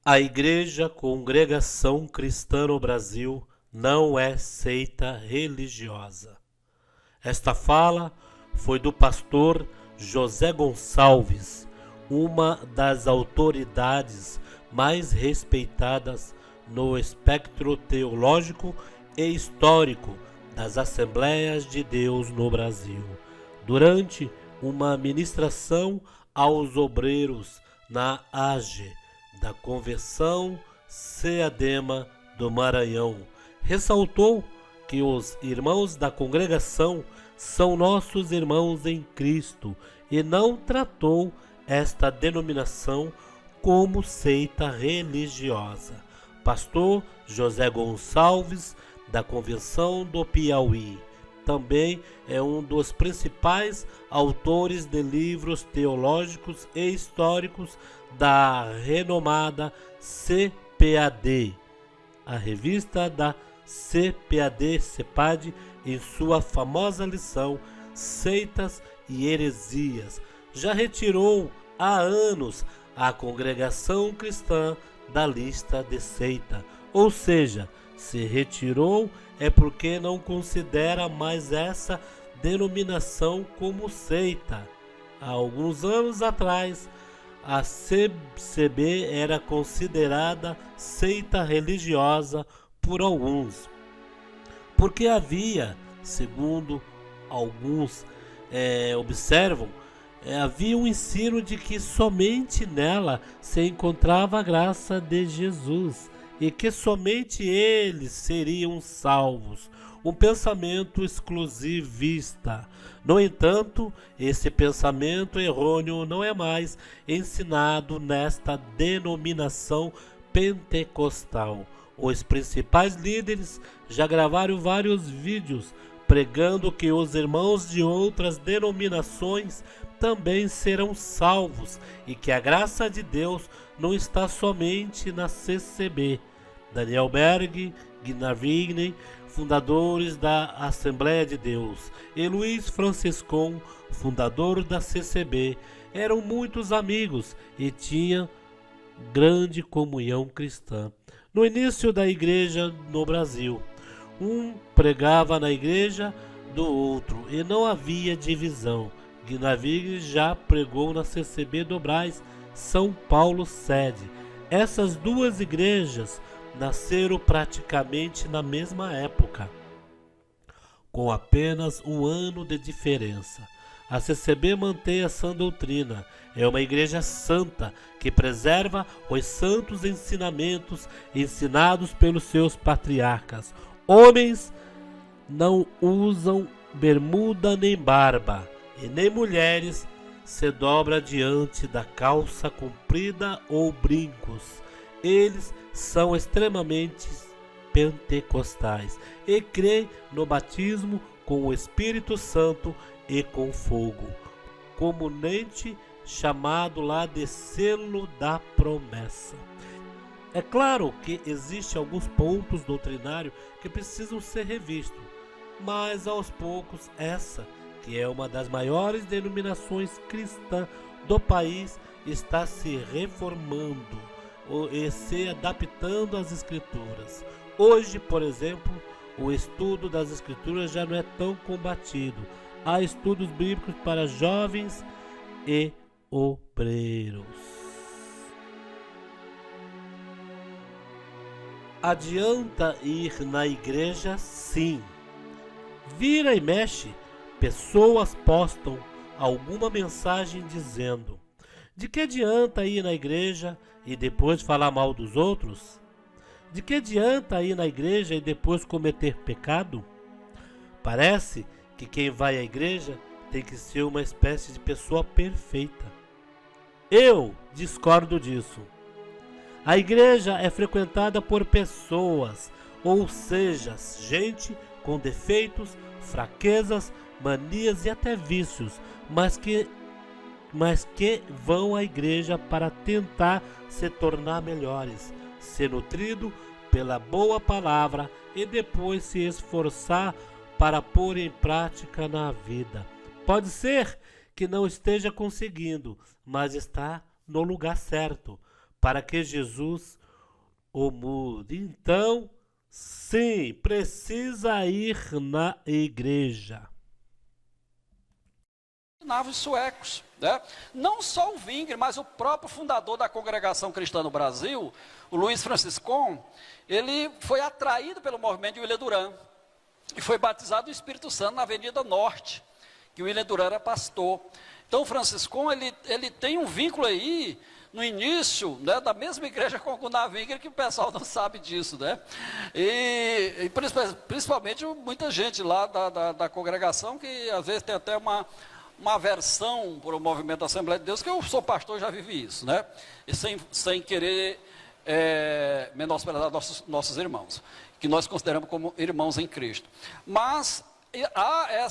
A Igreja Congregação Cristã no Brasil não é seita religiosa. Esta fala foi do pastor José Gonçalves, uma das autoridades mais respeitadas no espectro teológico e histórico das Assembleias de Deus no Brasil, durante uma ministração aos obreiros na AGE da Convenção CEADEMA do Maranhão. Ressaltou que os irmãos da congregação são nossos irmãos em Cristo e não tratou esta denominação como seita religiosa. Pastor José Gonçalves, da Convenção do Piauí, também é um dos principais autores de livros teológicos e históricos da renomada CPAD, a revista da CPAD-CEPAD, em sua famosa lição Seitas e Heresias. Já retirou há anos a congregação cristã da lista de seita, ou seja, se retirou é porque não considera mais essa denominação como seita. Há alguns anos atrás, a CCB era considerada seita religiosa por alguns, porque havia, segundo alguns observam, havia um ensino de que somente nela se encontrava a graça de Jesus e que somente eles seriam salvos, um pensamento exclusivista. No entanto, esse pensamento errôneo não é mais ensinado nesta denominação pentecostal. Os principais líderes já gravaram vários vídeos pregando que os irmãos de outras denominações também serão salvos e que a graça de Deus não está somente na CCB. Daniel Berg, Gunnar Vigney, fundadores da Assembleia de Deus, e Luiz Franciscon, fundador da CCB, eram muitos amigos e tinham grande comunhão cristã. No início da igreja no Brasil, um pregava na igreja do outro e não havia divisão. Gunnar Vigney já pregou na CCB do Brás, São Paulo sede. Essas duas igrejas nasceram praticamente na mesma época, com apenas um ano de diferença. A CCB mantém a sã doutrina, é uma igreja santa que preserva os santos ensinamentos ensinados pelos seus patriarcas. Homens não usam bermuda nem barba, e nem mulheres se dobra diante da calça comprida ou brincos. Eles são extremamente pentecostais e creem no batismo com o Espírito Santo e com fogo, comumente chamado lá de selo da promessa. É claro que existem alguns pontos doutrinários que precisam ser revistos, mas aos poucos essa, que é uma das maiores denominações cristãs do país, está se reformando e se adaptando às escrituras. Hoje, por exemplo, o estudo das escrituras já não é tão combatido. Há estudos bíblicos para jovens e obreiros. Adianta ir na igreja? Sim. Vira e mexe, pessoas postam alguma mensagem dizendo: de que adianta ir na igreja e depois falar mal dos outros? De que adianta ir na igreja e depois cometer pecado? Parece que quem vai à igreja tem que ser uma espécie de pessoa perfeita. Eu discordo disso. A igreja é frequentada por pessoas, ou seja, gente com defeitos, fraquezas, manias e até vícios, mas que vão à igreja para tentar se tornar melhores, ser nutrido pela boa palavra e depois se esforçar para pôr em prática na vida. Pode ser que não esteja conseguindo, mas está no lugar certo. para que Jesus o mude. Então, sim, precisa ir na igreja. Escandinavos suecos, né? Não só o Wingre, mas o próprio fundador da Congregação Cristã no Brasil, o Luiz Franciscon, ele foi atraído pelo movimento de William Durand e foi batizado no Espírito Santo na Avenida Norte, que o William Durand era pastor. Então o Franciscon, ele tem um vínculo aí no início, né, da mesma igreja com o Gunnar Wingre, que o pessoal não sabe disso, né? E principalmente muita gente lá da congregação que às vezes tem até uma aversão por o movimento da Assembleia de Deus, que eu sou pastor e já vivi isso, né? E sem querer menosprezar nossos irmãos, que nós consideramos como irmãos em Cristo. Mas há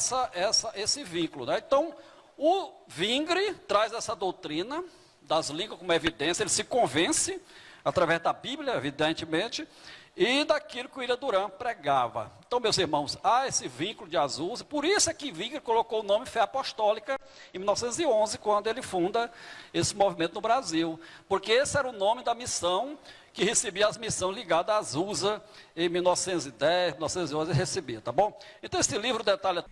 esse vínculo, né? Então, o Wingre traz essa doutrina das línguas como evidência, ele se convence, através da Bíblia, evidentemente, e daquilo que o William Durand pregava. Então, meus irmãos, há esse vínculo de Azusa, por isso é que Wingre colocou o nome Fé Apostólica em 1911, quando ele funda esse movimento no Brasil, porque esse era o nome da missão que recebia as missões ligadas a Azusa em 1910, 1911, recebia, tá bom? Então, esse livro detalha...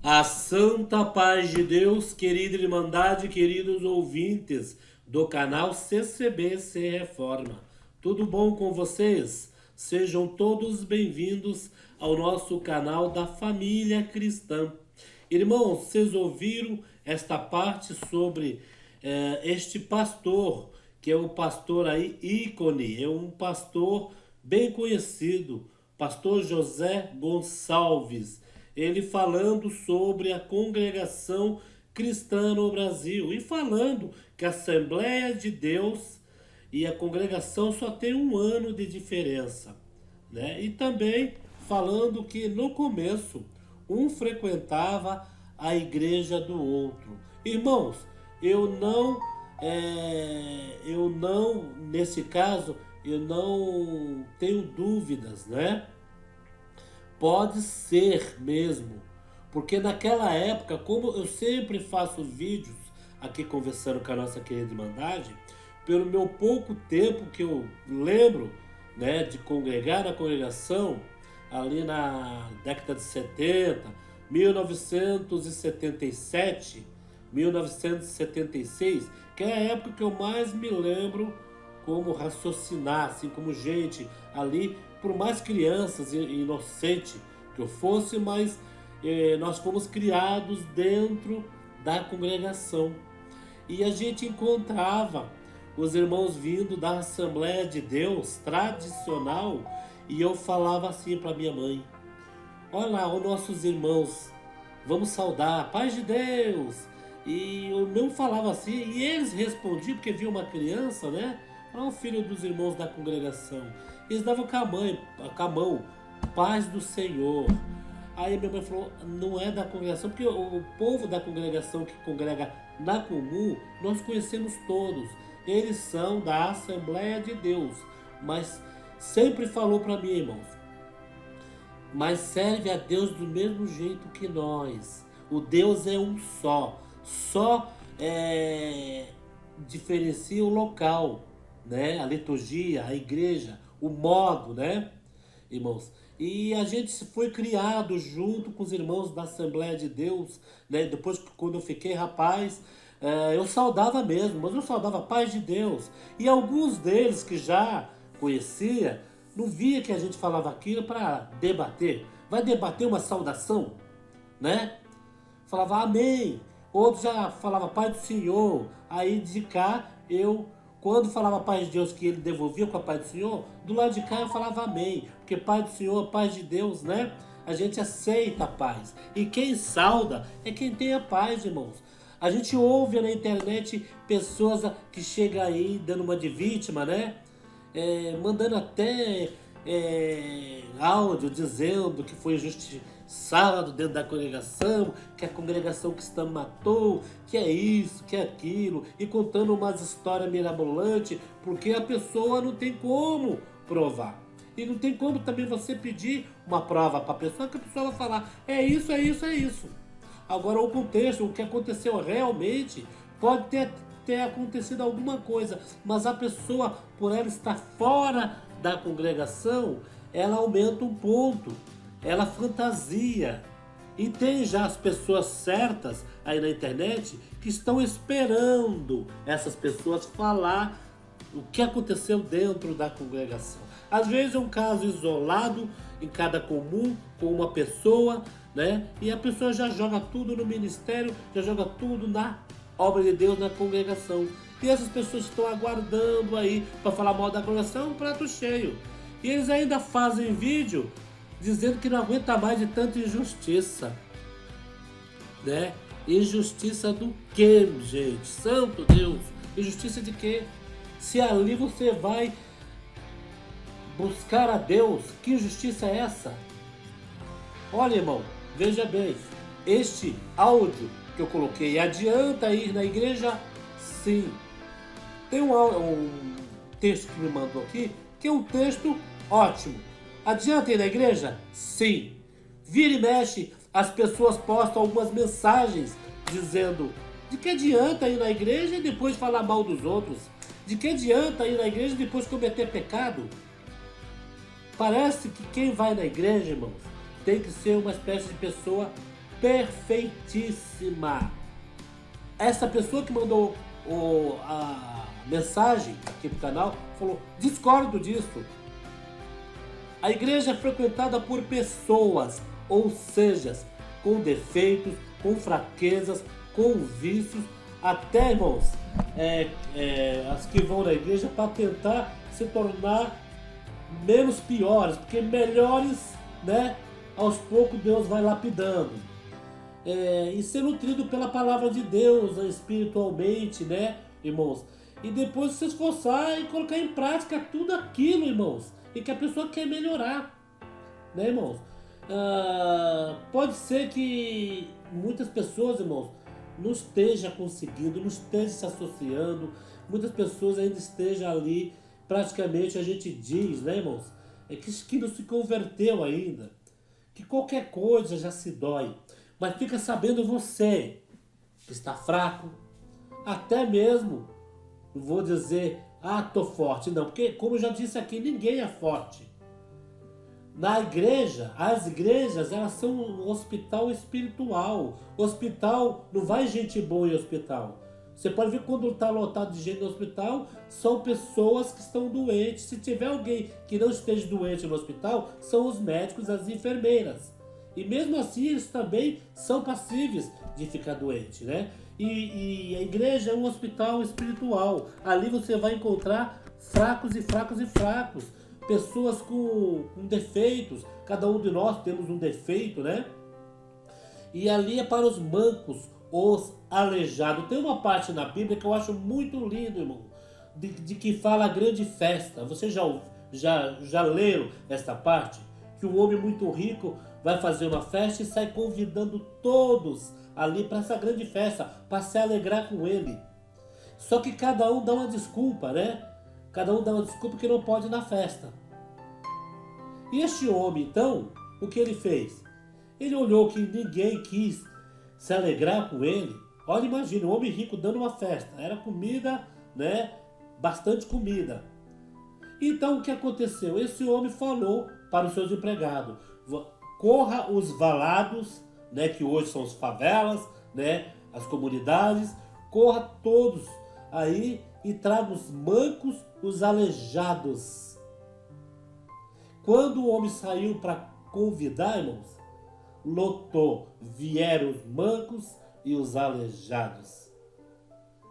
A santa paz de Deus, querida Irmandade, queridos ouvintes do canal CCBC Reforma. Tudo bom com vocês? Sejam todos bem-vindos ao nosso canal da Família Cristã. Irmãos, vocês ouviram esta parte sobre este pastor, que é um pastor aí ícone, é um pastor bem conhecido, pastor José Gonçalves. Ele falando sobre a congregação cristã no Brasil e falando que a Assembleia de Deus e a congregação só tem 1 ano de diferença, né? E também falando que no começo um frequentava a igreja do outro. Irmãos, nesse caso, eu não tenho dúvidas, né? Pode ser mesmo, porque naquela época, como eu sempre faço vídeos aqui conversando com a nossa querida Irmandade, pelo meu pouco tempo que eu lembro, né, de congregar na congregação, ali na década de 70, 1977, 1976, que é a época que eu mais me lembro como raciocinar, assim, como gente ali, por mais crianças e inocente que eu fosse, mas nós fomos criados dentro da congregação. E a gente encontrava os irmãos vindo da Assembleia de Deus tradicional, e eu falava assim para minha mãe: olha lá, os nossos irmãos, vamos saudar, paz de Deus. E eu não falava assim, e eles respondiam, porque viam uma criança, né? Era um filho dos irmãos da congregação. Eles davam com a mão, paz do Senhor. Aí minha mãe falou: não é da congregação, porque o povo da congregação que congrega na comum, nós conhecemos todos. Eles são da Assembleia de Deus. Mas sempre falou para mim, irmãos, mas serve a Deus do mesmo jeito que nós. O Deus é um só diferencia o local, né? A liturgia, a igreja, o modo, né, irmãos? E a gente foi criado junto com os irmãos da Assembleia de Deus, né? Depois, quando eu fiquei rapaz, eu saudava mesmo, mas eu saudava a paz de Deus. E alguns deles que já conhecia, não via que a gente falava aquilo para debater. Vai debater uma saudação, né? Falava amém. Outros já falava paz do Senhor. Aí de cá, quando falava paz de Deus, que ele devolvia com a paz do Senhor, do lado de cá eu falava amém. Porque paz do Senhor, paz de Deus, né? A gente aceita a paz. E quem sauda é quem tem a paz, irmãos. A gente ouve na internet pessoas que chegam aí dando uma de vítima, né? Mandando até áudio dizendo que foi injustiçado dentro da congregação, que a congregação cristã matou, que é isso, que é aquilo, e contando umas histórias mirabolantes, porque a pessoa não tem como provar. E não tem como também você pedir uma prova para a pessoa, que a pessoa vai falar: é isso, é isso, é isso. Agora o contexto, o que aconteceu realmente, pode ter acontecido alguma coisa, mas a pessoa, por ela estar fora da congregação, ela aumenta um ponto, ela fantasia. E tem já as pessoas certas aí na internet que estão esperando essas pessoas falar o que aconteceu dentro da congregação. Às vezes é um caso isolado, em cada comum, com uma pessoa, né? E a pessoa já joga tudo no ministério, já joga tudo na obra de Deus, na congregação. E essas pessoas estão aguardando aí para falar mal da congregação, um prato cheio. E eles ainda fazem vídeo dizendo que não aguenta mais de tanta injustiça, né? Injustiça do quê, gente? Santo Deus! Injustiça de quê? Se ali você vai buscar a Deus, que injustiça é essa? Olha, irmão, veja bem, este áudio que eu coloquei, adianta ir na igreja? Sim. Tem um texto que me mandou aqui, que é um texto ótimo. Adianta ir na igreja? Sim. Vira e mexe, as pessoas postam algumas mensagens dizendo: de que adianta ir na igreja e depois falar mal dos outros? De que adianta ir na igreja e depois cometer pecado? Parece que quem vai na igreja, irmãos, tem que ser uma espécie de pessoa perfeitíssima. Essa pessoa que mandou a mensagem aqui pro canal falou: discordo disso. A igreja é frequentada por pessoas, ou seja, com defeitos, com fraquezas, com vícios, até, irmãos, as que vão na igreja para tentar se tornar menos piores, porque melhores, né, aos poucos Deus vai lapidando. E ser nutrido pela palavra de Deus espiritualmente, né, irmãos? E depois se esforçar e colocar em prática tudo aquilo, irmãos, e que a pessoa quer melhorar, né, irmãos? Pode ser que muitas pessoas, irmãos, não esteja conseguindo, não esteja se associando, muitas pessoas ainda estejam ali, praticamente a gente diz, né, irmãos, que não se converteu ainda, que qualquer coisa já se dói, mas fica sabendo você que está fraco, até mesmo, não vou dizer, tô forte, não, porque como eu já disse aqui, ninguém é forte. Na igreja, as igrejas, elas são um hospital espiritual. Hospital, não vai gente boa em hospital. Você pode ver quando está lotado de gente no hospital, são pessoas que estão doentes. Se tiver alguém que não esteja doente no hospital, são os médicos, as enfermeiras. E mesmo assim, eles também são passíveis de ficar doente, né? E a igreja é um hospital espiritual. Ali você vai encontrar fracos e fracos e fracos. Pessoas com defeitos, cada um de nós temos um defeito, né? E ali é para os mancos, os aleijados. Tem uma parte na Bíblia que eu acho muito lindo, irmão, de que fala a grande festa. Vocês já leram esta parte? Que um homem muito rico vai fazer uma festa e sai convidando todos ali para essa grande festa, para se alegrar com ele. Só que cada um dá uma desculpa, né? Cada um dá uma desculpa que não pode ir na festa. E este homem, então, o que ele fez? Ele olhou que ninguém quis se alegrar com ele. Olha, imagina, um homem rico dando uma festa. Era comida, né? Bastante comida. Então, o que aconteceu? Esse homem falou para os seus empregados: corra os valados, né? Que hoje são as favelas, né? As comunidades. Corra todos aí e traga os mancos, os aleijados. Quando o homem saiu para convidar, irmãos, lotou, vieram os mancos e os aleijados.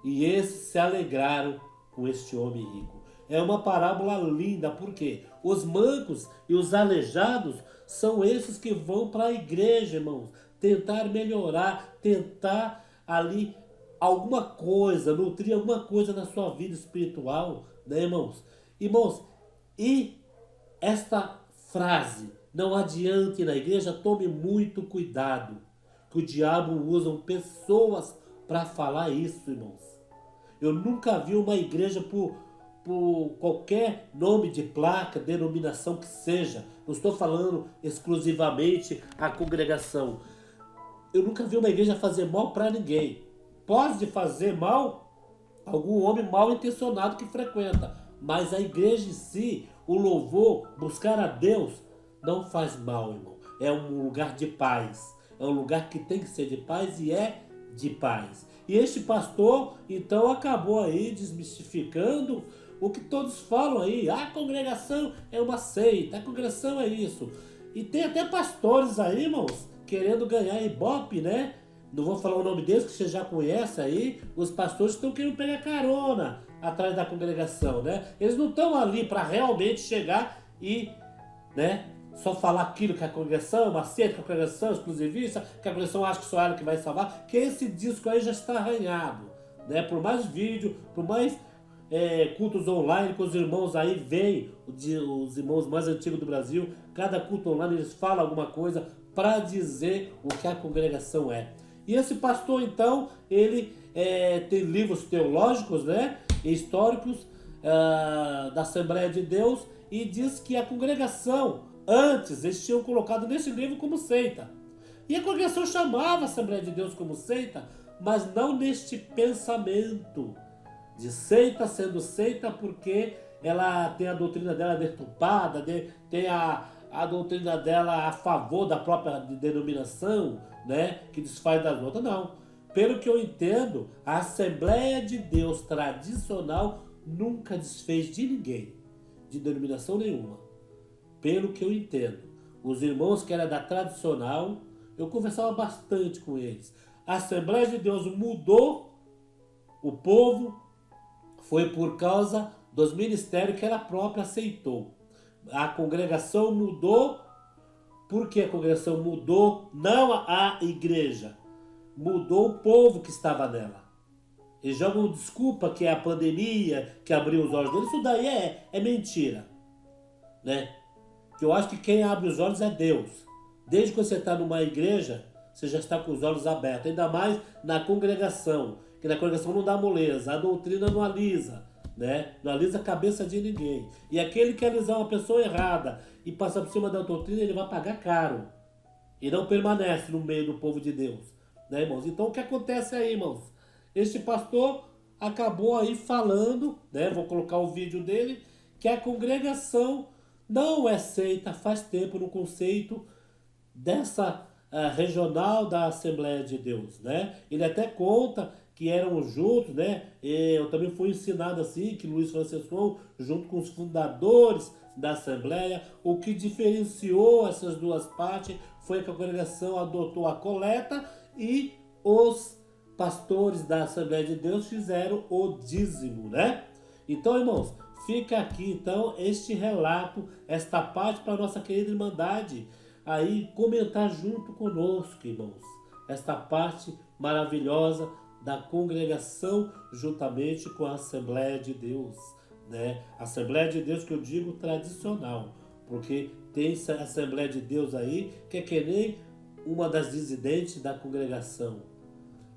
E esses se alegraram com este homem rico. É uma parábola linda, porque os mancos e os aleijados são esses que vão para a igreja, irmãos, tentar melhorar, tentar ali alguma coisa, nutrir alguma coisa na sua vida espiritual, né, irmãos? Irmãos, e esta frase, não adianta ir na igreja, tome muito cuidado, que o diabo usa pessoas para falar isso, irmãos. Eu nunca vi uma igreja por qualquer nome de placa, denominação que seja. Não estou falando exclusivamente a congregação. eu nunca vi uma igreja fazer mal para ninguém. Pode fazer mal algum homem mal intencionado que frequenta, mas a igreja em si, o louvor, buscar a Deus, não faz mal, irmão. É um lugar de paz. É um lugar que tem que ser de paz e é de paz. E este pastor, então, acabou aí desmistificando o que todos falam aí. A congregação é uma seita, a congregação é isso. E tem até pastores aí, irmãos, querendo ganhar ibope, né? Não vou falar o nome deles, que você já conhece aí. Os pastores estão querendo pegar carona atrás da congregação, né? Eles não estão ali para realmente chegar e, né, só falar aquilo que a congregação é uma seita, que a congregação é exclusivista, que a congregação acha que só ela que vai salvar, que esse disco aí já está arranhado, né? Por mais vídeo, por mais cultos online que os irmãos aí veem, os irmãos mais antigos do Brasil, cada culto online eles falam alguma coisa para dizer o que a congregação é. E esse pastor, então, ele tem livros teológicos, né, históricos da Assembleia de Deus, e diz que a congregação, antes, eles tinham colocado nesse livro como seita. E a congregação chamava a Assembleia de Deus como seita, mas não neste pensamento de seita sendo seita porque ela tem a doutrina dela deturpada, tem a doutrina dela a favor da própria denominação, né, que desfaz das outras. Não. Pelo que eu entendo, a Assembleia de Deus tradicional nunca desfez de ninguém, de denominação nenhuma. Pelo que eu entendo. Os irmãos que eram da tradicional, eu conversava bastante com eles. A Assembleia de Deus mudou o povo, foi por causa dos ministérios que ela própria aceitou. A congregação mudou, porque a congregação mudou, não a igreja, mudou o povo que estava nela. Eles jogam desculpa que é a pandemia que abriu os olhos deles, isso daí é mentira, né? Que eu acho que quem abre os olhos é Deus. Desde que você está numa igreja, você já está com os olhos abertos, ainda mais na congregação, que na congregação não dá moleza, a doutrina não alisa, né? Não alisa a cabeça de ninguém. E aquele que alisar uma pessoa errada e passar por cima da doutrina, ele vai pagar caro. E não permanece no meio do povo de Deus, né, irmãos? Então o que acontece aí, irmãos? Este pastor acabou aí falando, né? Vou colocar o vídeo dele, que a congregação não é seita faz tempo no conceito dessa regional da Assembleia de Deus, né? Ele até conta que eram juntos, né? Eu também fui ensinado assim, que Luiz Francisco, junto com os fundadores da Assembleia, o que diferenciou essas duas partes foi que a congregação adotou a coleta e os pastores da Assembleia de Deus fizeram o dízimo, né? Então, irmãos, fica aqui então este relato, esta parte para a nossa querida Irmandade aí comentar junto conosco, irmãos, esta parte maravilhosa da congregação juntamente com a Assembleia de Deus, né? Assembleia de Deus que eu digo tradicional, porque tem essa Assembleia de Deus aí que é que nem uma das dissidentes da congregação.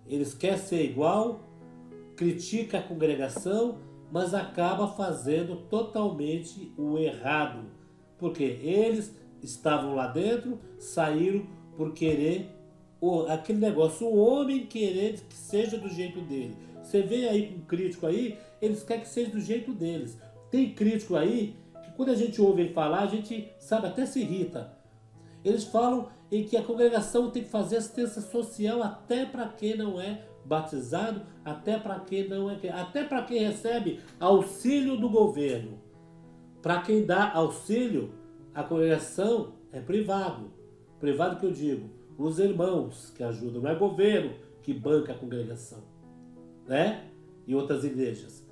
Eles querem ser igual, critica a congregação, mas acaba fazendo totalmente o errado, porque eles estavam lá dentro, saíram por querer aquele negócio, o homem querer que seja do jeito dele. Você vê aí com um crítico aí, eles querem que seja do jeito deles. Tem crítico aí que quando a gente ouve ele falar, a gente sabe, até se irrita. Eles falam em que a congregação tem que fazer assistência social até para quem não é batizado, até para quem não é, até para quem recebe auxílio do governo. Para quem dá auxílio, a congregação é privado. Privado que eu digo, os irmãos que ajudam, não é governo que banca a congregação, né? E outras igrejas.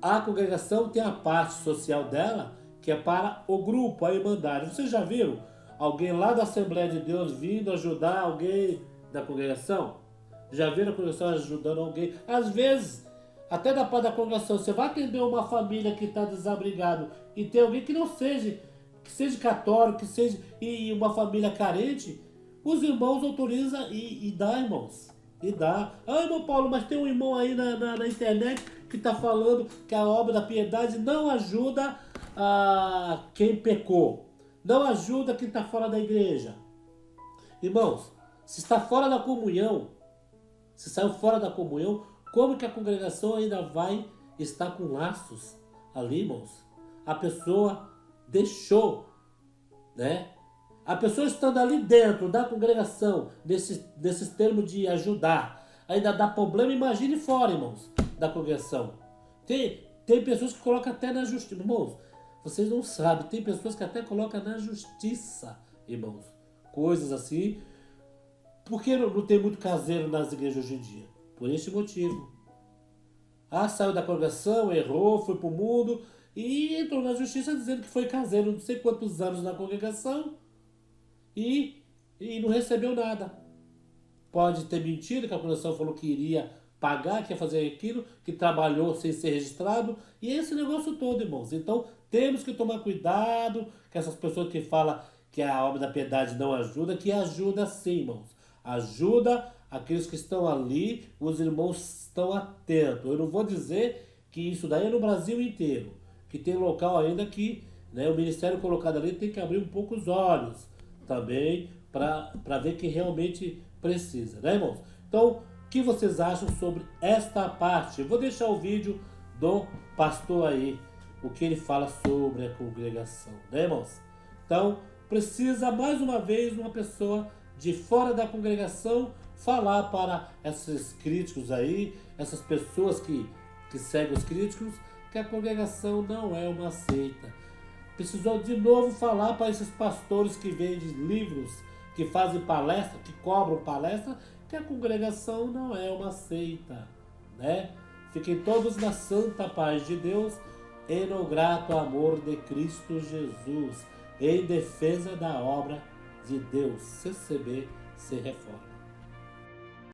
A congregação tem a parte social dela, que é para o grupo, a irmandade. Vocês já viram alguém lá da Assembleia de Deus vindo ajudar alguém da congregação? Já viram a congregação ajudando alguém? Às vezes, até da parte da congregação, você vai atender uma família que está desabrigado e tem alguém que não seja, que seja católico, que seja e uma família carente, os irmãos autorizam e dá, irmãos. E dá. Ah, irmão Paulo, mas tem um irmão aí na internet que está falando que a obra da piedade não ajuda quem pecou. Não ajuda quem está fora da igreja. Irmãos, Se está fora da comunhão, se saiu fora da comunhão, como que a congregação ainda vai estar com laços ali, irmãos? A pessoa deixou, né? A pessoa estando ali dentro da congregação, nesses termos de ajudar, ainda dá problema, imagine fora, irmãos, da congregação. Tem pessoas que colocam até na justiça, irmãos, vocês não sabem, tem pessoas que até colocam na justiça, irmãos, coisas assim, porque não tem muito caseiro nas igrejas hoje em dia? Por este motivo. Saiu da congregação, errou, foi pro mundo e entrou na justiça dizendo que foi caseiro não sei quantos anos na congregação e não recebeu nada. Pode ter mentido, que a congregação falou que iria pagar, que ia fazer aquilo, que trabalhou sem ser registrado, e esse negócio todo, irmãos. Então, temos que tomar cuidado com essas pessoas que falam que a obra da piedade não ajuda, que ajuda sim, irmãos. Ajuda aqueles que estão ali, os irmãos estão atentos. Eu não vou dizer que isso daí é no Brasil inteiro, que tem local ainda que, né, o ministério colocado ali tem que abrir um pouco os olhos também para ver que realmente precisa, né, irmãos? Então, o que vocês acham sobre esta parte? Eu vou deixar o vídeo do pastor aí, o que ele fala sobre a congregação, né, irmãos? Então, precisa mais uma vez uma pessoa de fora da congregação falar para esses críticos aí, essas pessoas que seguem os críticos, que a congregação não é uma seita. Precisou de novo falar para esses pastores que vendem livros, que fazem palestra, que cobram palestra, que a congregação não é uma seita, né? Fiquem todos na santa paz de Deus e no grato amor de Cristo Jesus, em defesa da obra de Deus. CCB se reforma.